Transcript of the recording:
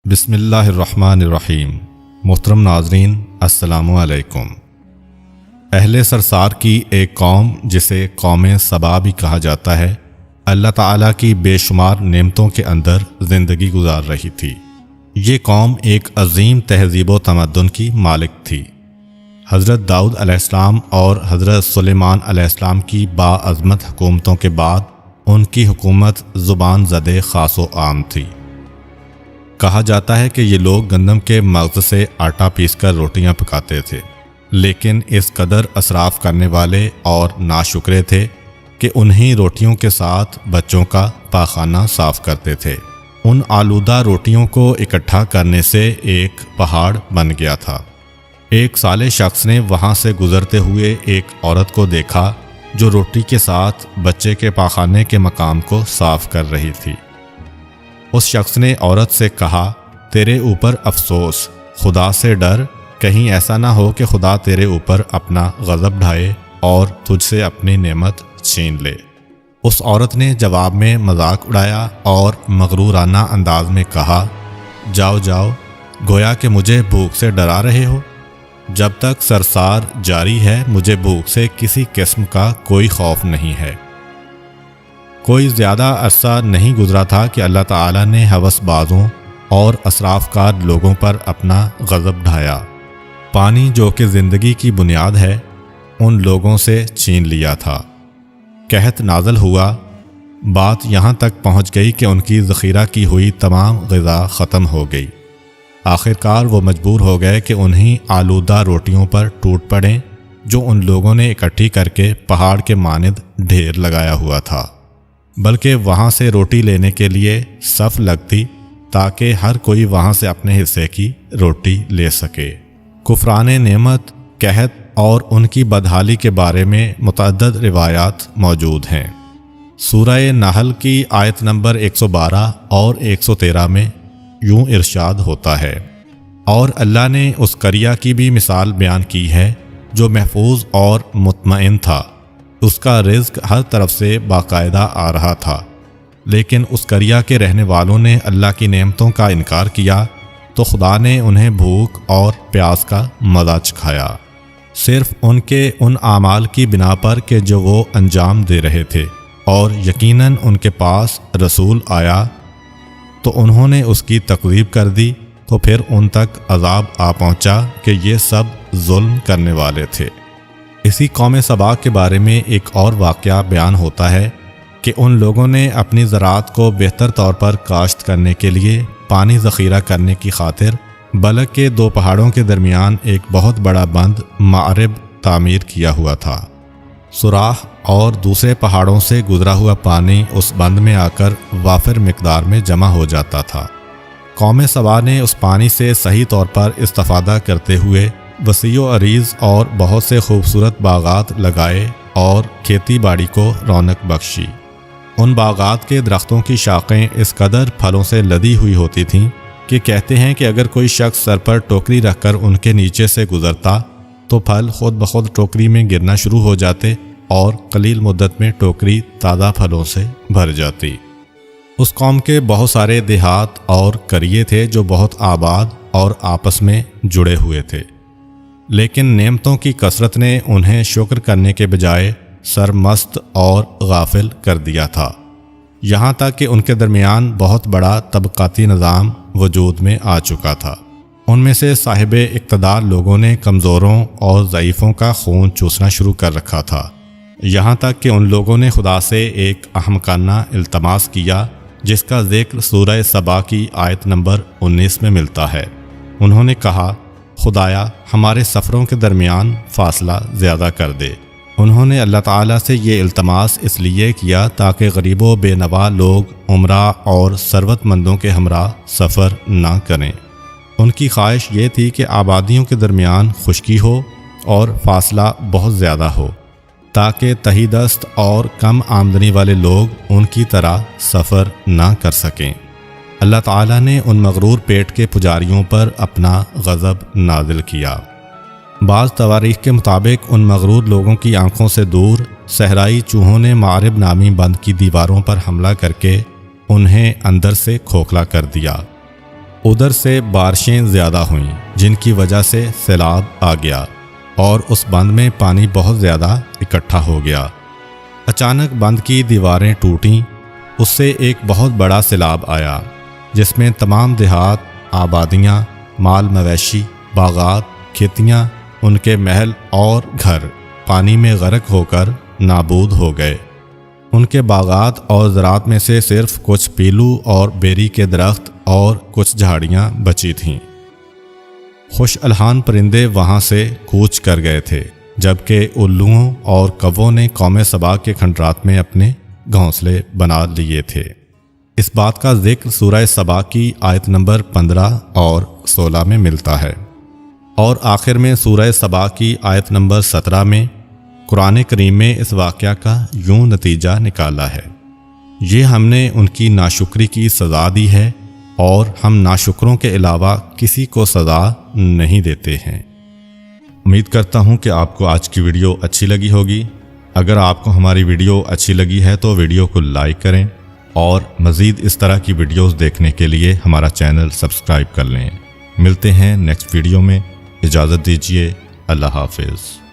بسم اللہ الرحمن الرحیم۔ محترم ناظرین، السلام علیکم۔ اہل سرسار کی ایک قوم جسے قوم سبا بھی کہا جاتا ہے، اللہ تعالیٰ کی بے شمار نعمتوں کے اندر زندگی گزار رہی تھی۔ یہ قوم ایک عظیم تہذیب و تمدن کی مالک تھی۔ حضرت داؤد علیہ السلام اور حضرت سلیمان علیہ السلام کی باعظمت حکومتوں کے بعد ان کی حکومت زبان زدے خاص و عام تھی۔ کہا جاتا ہے کہ یہ لوگ گندم کے مغز سے آٹا پیس کر روٹیاں پکاتے تھے، لیکن اس قدر اسراف کرنے والے اور ناشکرے تھے کہ انہی روٹیوں کے ساتھ بچوں کا پاخانہ صاف کرتے تھے۔ ان آلودہ روٹیوں کو اکٹھا کرنے سے ایک پہاڑ بن گیا تھا۔ ایک صالح شخص نے وہاں سے گزرتے ہوئے ایک عورت کو دیکھا جو روٹی کے ساتھ بچے کے پاخانے کے مقام کو صاف کر رہی تھی۔ اس شخص نے عورت سے کہا، تیرے اوپر افسوس، خدا سے ڈر، کہیں ایسا نہ ہو کہ خدا تیرے اوپر اپنا غضب ڈھائے اور تجھ سے اپنی نعمت چھین لے۔ اس عورت نے جواب میں مذاق اڑایا اور مغرورانہ انداز میں کہا، جاؤ جاؤ، گویا کہ مجھے بھوک سے ڈرا رہے ہو۔ جب تک سرسار جاری ہے مجھے بھوک سے کسی قسم کا کوئی خوف نہیں ہے۔ کوئی زیادہ عرصہ نہیں گزرا تھا کہ اللہ تعالیٰ نے ہوس بازوں اور اسراف کار لوگوں پر اپنا غضب ڈھایا۔ پانی جو کہ زندگی کی بنیاد ہے ان لوگوں سے چھین لیا تھا۔ قحط نازل ہوا، بات یہاں تک پہنچ گئی کہ ان کی ذخیرہ کی ہوئی تمام غذا ختم ہو گئی۔ آخرکار وہ مجبور ہو گئے کہ انہی آلودہ روٹیوں پر ٹوٹ پڑیں جو ان لوگوں نے اکٹھی کر کے پہاڑ کے مانند ڈھیر لگایا ہوا تھا، بلکہ وہاں سے روٹی لینے کے لیے صف لگتی تاکہ ہر کوئی وہاں سے اپنے حصے کی روٹی لے سکے۔ کفران نعمت، قحط اور ان کی بدحالی کے بارے میں متعدد روایات موجود ہیں۔ سورہ نحل کی آیت نمبر 112 اور 113 میں یوں ارشاد ہوتا ہے، اور اللہ نے اس قریہ کی بھی مثال بیان کی ہے جو محفوظ اور مطمئن تھا، اس کا رزق ہر طرف سے باقاعدہ آ رہا تھا، لیکن اس قریہ کے رہنے والوں نے اللہ کی نعمتوں کا انکار کیا تو خدا نے انہیں بھوک اور پیاس کا مزہ چکھایا، صرف ان کے ان اعمال کی بنا پر کہ جو وہ انجام دے رہے تھے، اور یقیناً ان کے پاس رسول آیا تو انہوں نے اس کی تکذیب کر دی، تو پھر ان تک عذاب آ پہنچا کہ یہ سب ظلم کرنے والے تھے۔ اسی قوم سبا کے بارے میں ایک اور واقعہ بیان ہوتا ہے کہ ان لوگوں نے اپنی زراعت کو بہتر طور پر کاشت کرنے کے لیے پانی ذخیرہ کرنے کی خاطر بلک کے دو پہاڑوں کے درمیان ایک بہت بڑا بند معرب تعمیر کیا ہوا تھا۔ سوراخ اور دوسرے پہاڑوں سے گزرا ہوا پانی اس بند میں آ کر وافر مقدار میں جمع ہو جاتا تھا۔ قوم سبا نے اس پانی سے صحیح طور پر استفادہ کرتے ہوئے وسیع و عریض اور بہت سے خوبصورت باغات لگائے اور کھیتی باڑی کو رونق بخشی۔ ان باغات کے درختوں کی شاخیں اس قدر پھلوں سے لدی ہوئی ہوتی تھیں کہ کہتے ہیں کہ اگر کوئی شخص سر پر ٹوکری رکھ کر ان کے نیچے سے گزرتا تو پھل خود بخود ٹوکری میں گرنا شروع ہو جاتے اور قلیل مدت میں ٹوکری تازہ پھلوں سے بھر جاتی۔ اس قوم کے بہت سارے دیہات اور قریے تھے جو بہت آباد اور آپس میں جڑے ہوئے تھے، لیکن نعمتوں کی کثرت نے انہیں شکر کرنے کے بجائے سرمست اور غافل کر دیا تھا، یہاں تک کہ ان کے درمیان بہت بڑا طبقاتی نظام وجود میں آ چکا تھا۔ ان میں سے صاحب اقتدار لوگوں نے کمزوروں اور ضعیفوں کا خون چوسنا شروع کر رکھا تھا، یہاں تک کہ ان لوگوں نے خدا سے ایک احمقانہ التماس کیا جس کا ذکر سورہ سبا کی آیت نمبر 19 میں ملتا ہے۔ انہوں نے کہا، خدایا ہمارے سفروں کے درمیان فاصلہ زیادہ کر دے۔ انہوں نے اللہ تعالیٰ سے یہ التماس اس لیے کیا تاکہ غریب و بے نوا لوگ عمرہ اور ثروت مندوں کے ہمراہ سفر نہ کریں۔ ان کی خواہش یہ تھی کہ آبادیوں کے درمیان خشکی ہو اور فاصلہ بہت زیادہ ہو تاکہ تہی دست اور کم آمدنی والے لوگ ان کی طرح سفر نہ کر سکیں۔ اللہ تعالیٰ نے ان مغرور پیٹ کے پجاریوں پر اپنا غضب نازل کیا۔ بعض تواریخ کے مطابق ان مغرور لوگوں کی آنکھوں سے دور صحرائی چوہوں نے معرب نامی بند کی دیواروں پر حملہ کر کے انہیں اندر سے کھوکھلا کر دیا۔ ادھر سے بارشیں زیادہ ہوئیں جن کی وجہ سے سیلاب آ گیا اور اس بند میں پانی بہت زیادہ اکٹھا ہو گیا۔ اچانک بند کی دیواریں ٹوٹیں، اس سے ایک بہت بڑا سیلاب آیا جس میں تمام دیہات، آبادیاں، مال مویشی، باغات، کھیتیاں، ان کے محل اور گھر پانی میں غرق ہو کر نابود ہو گئے۔ ان کے باغات اور زراعت میں سے صرف کچھ پیلو اور بیری کے درخت اور کچھ جھاڑیاں بچی تھیں۔ خوش الحان پرندے وہاں سے کوچ کر گئے تھے، جبکہ الوؤں اور کووں نے قوم سبا کے کھنڈرات میں اپنے گھونسلے بنا لیے تھے۔ اس بات کا ذکر سورہ سبا کی آیت نمبر 15 اور 16 میں ملتا ہے، اور آخر میں سورہ سبا کی آیت نمبر 17 میں قرآن کریم میں اس واقعہ کا یوں نتیجہ نکالا ہے: یہ ہم نے ان کی ناشکری کی سزا دی ہے اور ہم ناشکروں کے علاوہ کسی کو سزا نہیں دیتے ہیں۔ امید کرتا ہوں کہ آپ کو آج کی ویڈیو اچھی لگی ہوگی۔ اگر آپ کو ہماری ویڈیو اچھی لگی ہے تو ویڈیو کو لائک کریں اور مزید اس طرح کی ویڈیوز دیکھنے کے لیے ہمارا چینل سبسکرائب کر لیں۔ ملتے ہیں نیکسٹ ویڈیو میں، اجازت دیجیے، اللہ حافظ۔